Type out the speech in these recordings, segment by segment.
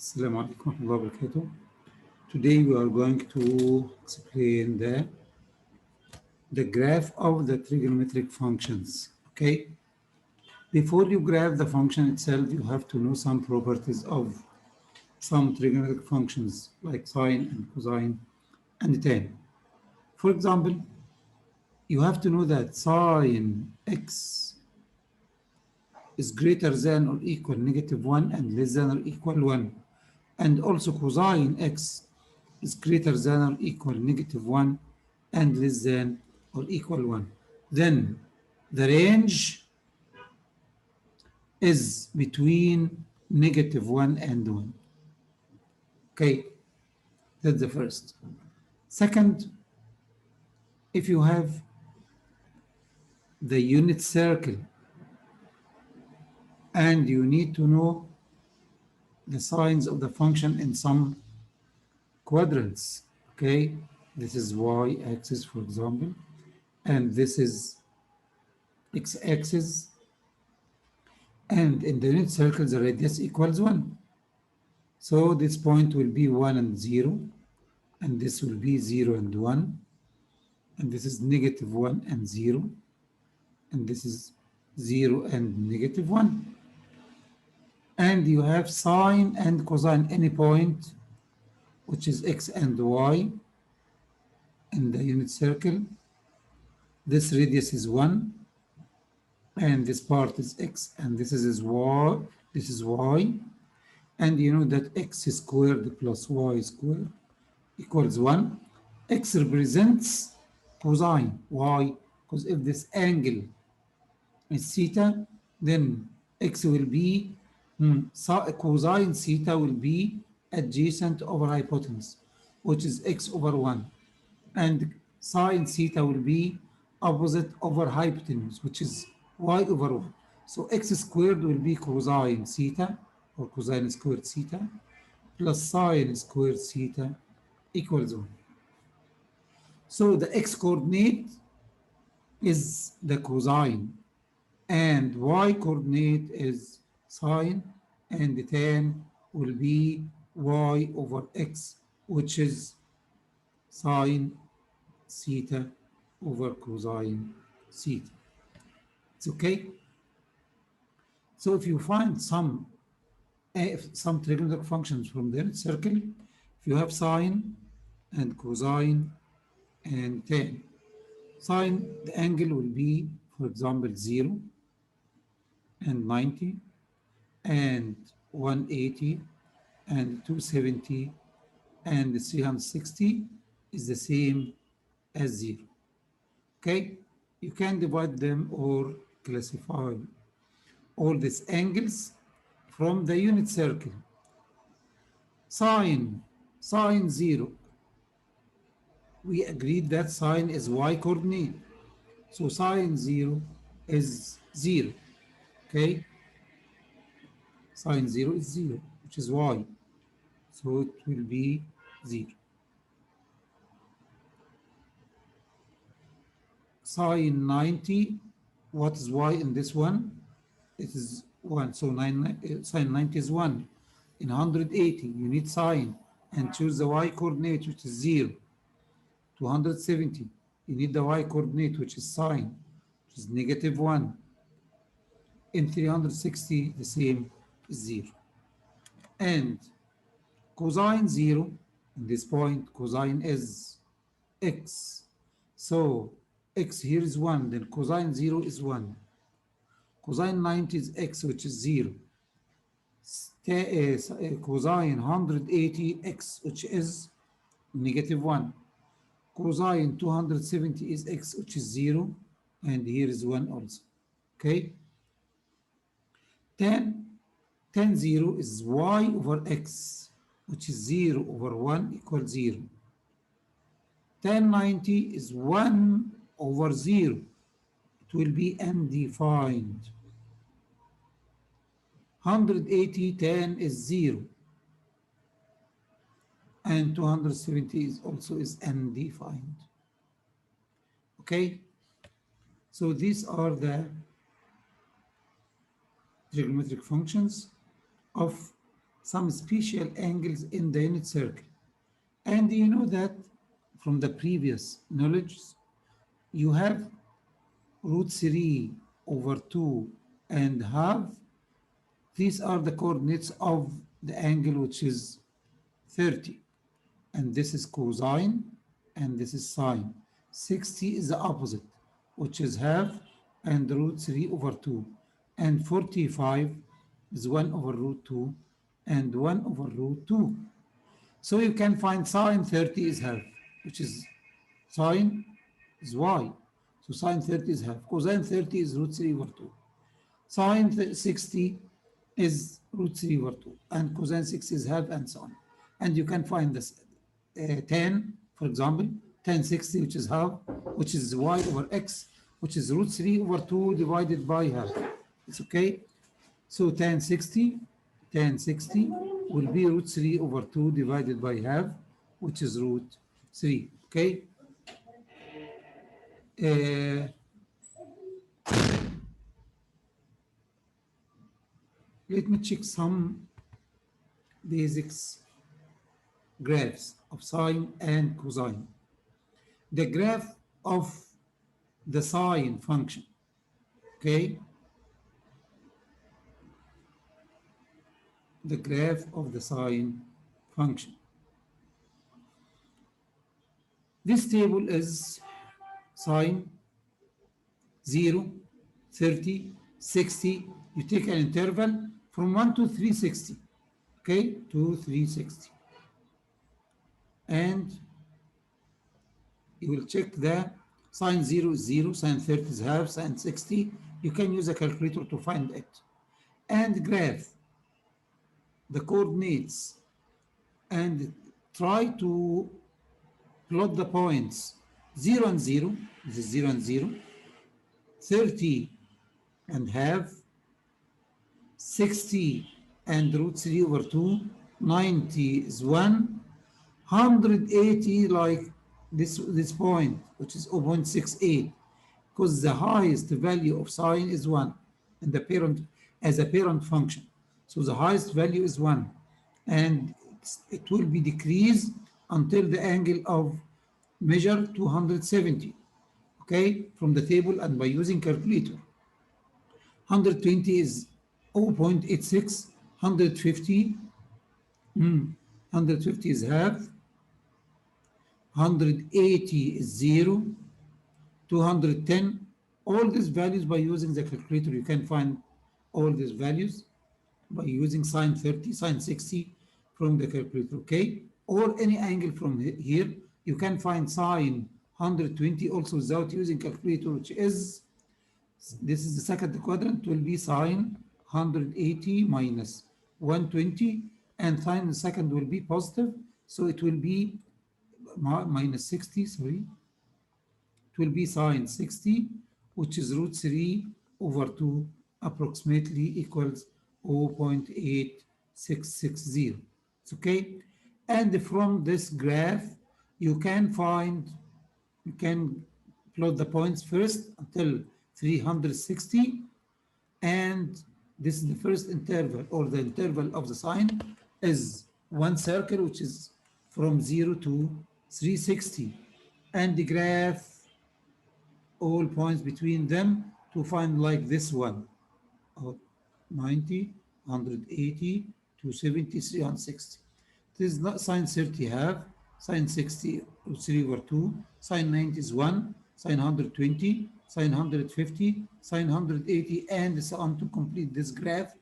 Assalamu alaikum wa rahmatullahi wa barakatuh. Today we are going to explain the graph of the trigonometric functions. Okay. Before you graph the function itself, you have to know some properties of some trigonometric functions like sine and cosine and tan. For example, you have to know that sine x is greater than or equal -1 and less than or equal 1. And also cosine x is greater than or equal -1 and less than or equal 1. Then the range is between -1 and 1. Okay, that's the first. Second, if you have the unit circle and you need to know the signs of the function in some quadrants, okay, this is y-axis, for example, and this is x-axis, and in the unit circle the radius equals 1. So this point will be 1 and 0, and this will be 0 and 1, and this is -1 and 0, and this is 0 and -1. And you have sine and cosine any point, which is x and y in the unit circle. This radius is 1, and this part is x, and this is y, this is y. And you know that x squared plus y squared equals 1. X represents cosine. Why? Because if this angle is theta, then x will be, cosine theta will be adjacent over hypotenuse, which is x over 1. And sine theta will be opposite over hypotenuse, which is y over 1. So x squared will be cosine theta, or cosine squared theta, plus sine squared theta equals 1. So the x coordinate is the cosine, and y coordinate is sine, and the tan will be y over x, which is sine theta over cosine theta. It's okay? So if you find some trigonometric functions from the unit circle, if you have sine and cosine and tan, sine, the angle will be, for example, 0 and 90 and 180 and 270 and 360 is the same as 0. Okay? You can divide them or classify all these angles from the unit circle. Sine 0. We agreed that sine is y coordinate. So sine 0 is 0. Okay? Sine 0 is 0, which is y. So it will be 0. Sine 90, what is y in this one? It is 1. So sine 90 is 1. In 180, you need sine and choose the y coordinate, which is 0. 270, you need the y coordinate, which is sine, which is -1. In 360, the same is 0. And cosine 0, in this point, cosine is x. So x here is 1, then cosine 0 is 1. Cosine 90 is x, which is 0. Cosine 180 x, which is -1. Cosine 270 is x, which is 0, and here is 1 also. Okay? Tan 0 is y over x, which is 0 over 1 equals 0. Tan 90 is 1 over 0. It will be undefined. 180 tan is 0. And 270 is also undefined. Okay? So these are the trigonometric functions of some special angles in the unit circle. And you know that from the previous knowledge, you have root 3 over 2 and half. These are the coordinates of the angle, which is 30. And this is cosine, and this is sine. 60 is the opposite, which is half, and root 3 over 2. And 45 is 1 over root 2, and 1 over root 2. So you can find sine 30 is half, which is sine is y. So sine 30 is half. Cosine 30 is root 3 over 2. Sine 60 is root 3 over 2. And cosine 60 is half, and so on. And you can find this tan, for example, tan 60, which is half, which is y over x, which is root 3 over 2 divided by half. It's okay? So tan 60 will be root 3 over 2 divided by half, which is root 3. Okay? Let me check some basics graphs of sine and cosine. The graph of the sine function, okay? The graph of the sine function. This table is sine 0, 30, 60. You take an interval from 1 to 360, okay, to 360. And you will check the sine 0 is 0, sine 30 is half, sine 60. You can use a calculator to find it. And graph the coordinates and try to plot the points 0 and 0, this is 0 and 0, 30 and half, 60 and root 3 over 2, 90 is 1, 180 like this point, which is 0.68, because the highest value of sine is 1 and the parent as a parent function. So the highest value is 1, and it will be decreased until the angle of measure 270, okay, from the table and by using calculator. 120 is 0.86, 150, 150 is half, 180 is 0, 210, all these values by using the calculator. You can find all these values by using sine 30, sine 60 from the calculator, okay? Or any angle from here. You can find sine 120 also without using calculator, which is, this is the second quadrant, will be sine 180 minus 120, and sine the second will be positive, so it will be minus 60, sorry. It will be sine 60, which is root 3 over 2, approximately equals 0.8660. It's okay? And from this graph, you can plot the points first until 360, and this is the first interval, or the interval of the sine is one circle, which is from 0 to 360, and the graph all points between them to find like this one, 90, 180, 270, 360. This is not sine 30 half, sine 60 3 over 2, sine 90 is 1, sine 120, sine 150, sine 180, and so on to complete this graph.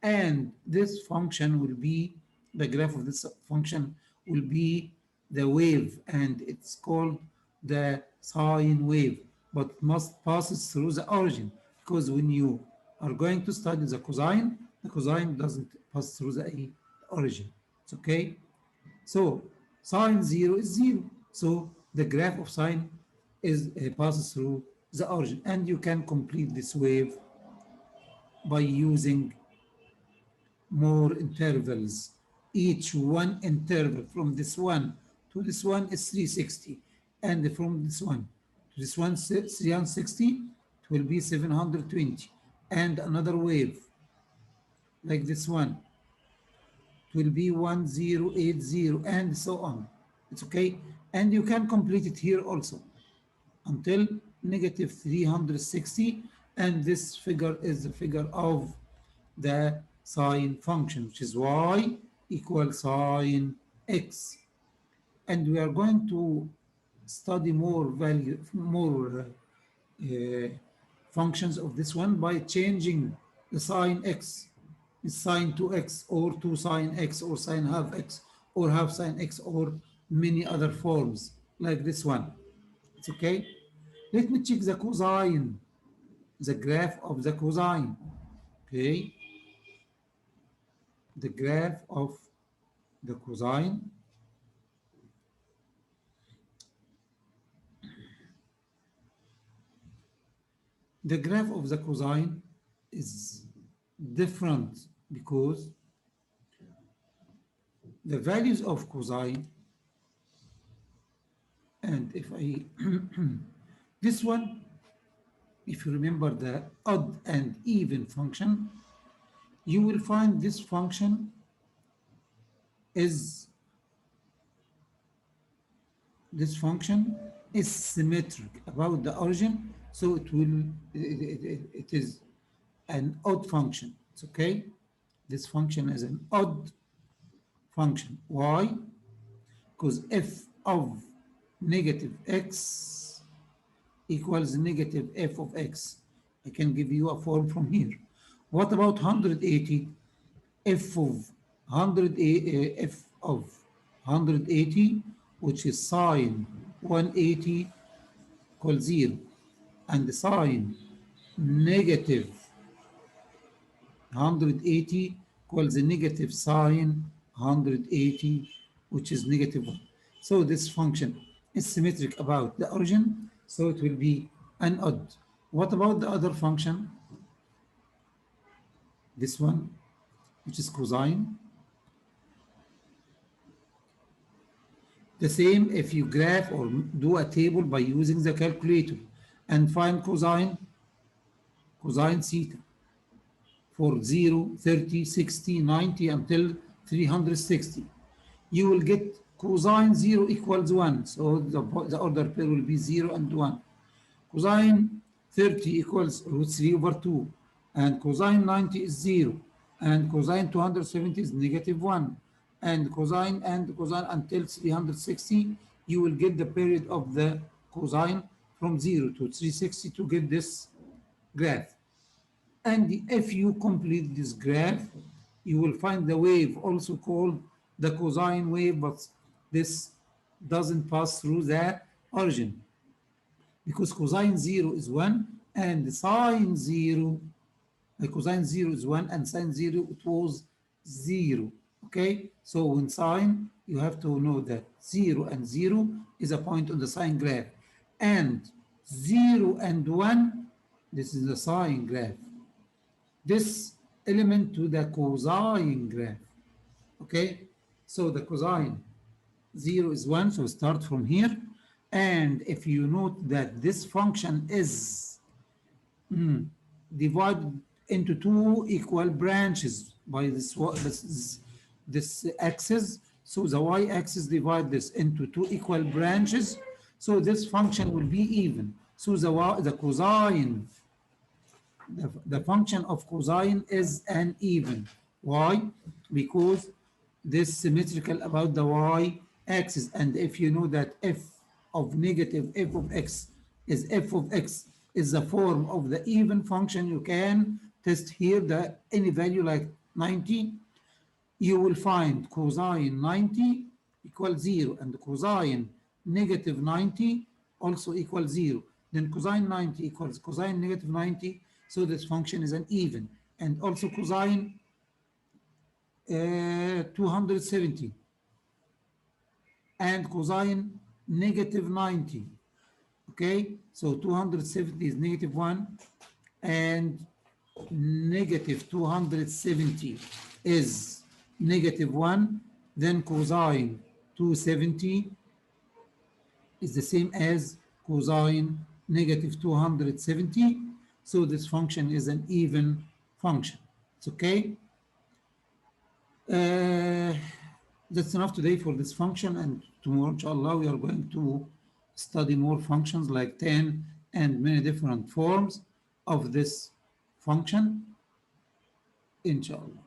And this function will be, the graph of this function will be the wave, and it's called the sine wave, but it must pass through the origin, because when you are going to study the cosine doesn't pass through the origin. It's okay? So sine 0 is 0. So the graph of sine is passes through the origin, and you can complete this wave by using more intervals. Each one interval from this one to this one is 360, and from this one to this one 360, it will be 720, and another wave like this one it will be 1080 and so on. It's okay. And you can complete it here also until negative 360, and this figure is the figure of the sine function, which is y equals sine x. And we are going to study more functions of this one by changing the sine x, sine 2x or 2 sine x or sine half x or half sine x or many other forms like this one. It's okay. Let me check the cosine, the graph of the cosine. Okay, the graph of the cosine. The graph of the cosine is different because the values of cosine, and if I this one, if you remember the odd and even function, you will find this function is symmetric about the origin, so it is an odd function. It's okay. This function is an odd function. Why? Because f of negative x equals negative f of x. I can give you a form from here. What about 180? F of 180, which is sine 180 equals 0, and sine negative 180 equals the negative sine 180, which is negative 1. So this function is symmetric about the origin, so it will be an odd. What about the other function? This one, which is cosine. The same if you graph or do a table by using the calculator and find cosine theta for 0, 30, 60, 90 until 360. You will get cosine 0 equals 1. So the order pair will be 0 and 1. Cosine 30 equals root 3 over 2. And cosine 90 is 0. And cosine 270 is negative 1. And cosine until 360, you will get the period of the cosine from 0 to 360 to get this graph. And if you complete this graph, you will find the wave, also called the cosine wave, but this doesn't pass through the origin because cosine 0 is 1 and sine 0, cosine 0 is 1 and sine 0, it was 0. Okay, so when sine, you have to know that 0 and 0 is a point on the sine graph, and 0 and 1, this is the sine graph. This element to the cosine graph. Okay, so the cosine 0 is 1, so start from here. And if you note that this function is divided into two equal branches by this axis, so the y-axis divide this into two equal branches, so this function will be even. So the cosine, the function of cosine is an even. Why? Because this symmetrical about the y-axis, and if you know that f of negative f of x is f of x is the form of the even function, you can test here that any value like 90, you will find cosine 90 equals 0 and cosine negative 90 also equals 0. Then cosine 90 equals cosine negative 90, so this function is an even. And also cosine 270 and cosine negative 90. Okay, so 270 is negative 1 and negative 270 is negative 1. Then cosine 270 is the same as cosine negative 270. So this function is an even function. It's okay. That's enough today for this function, and tomorrow, inshallah, we are going to study more functions like 10 and many different forms of this function, inshallah.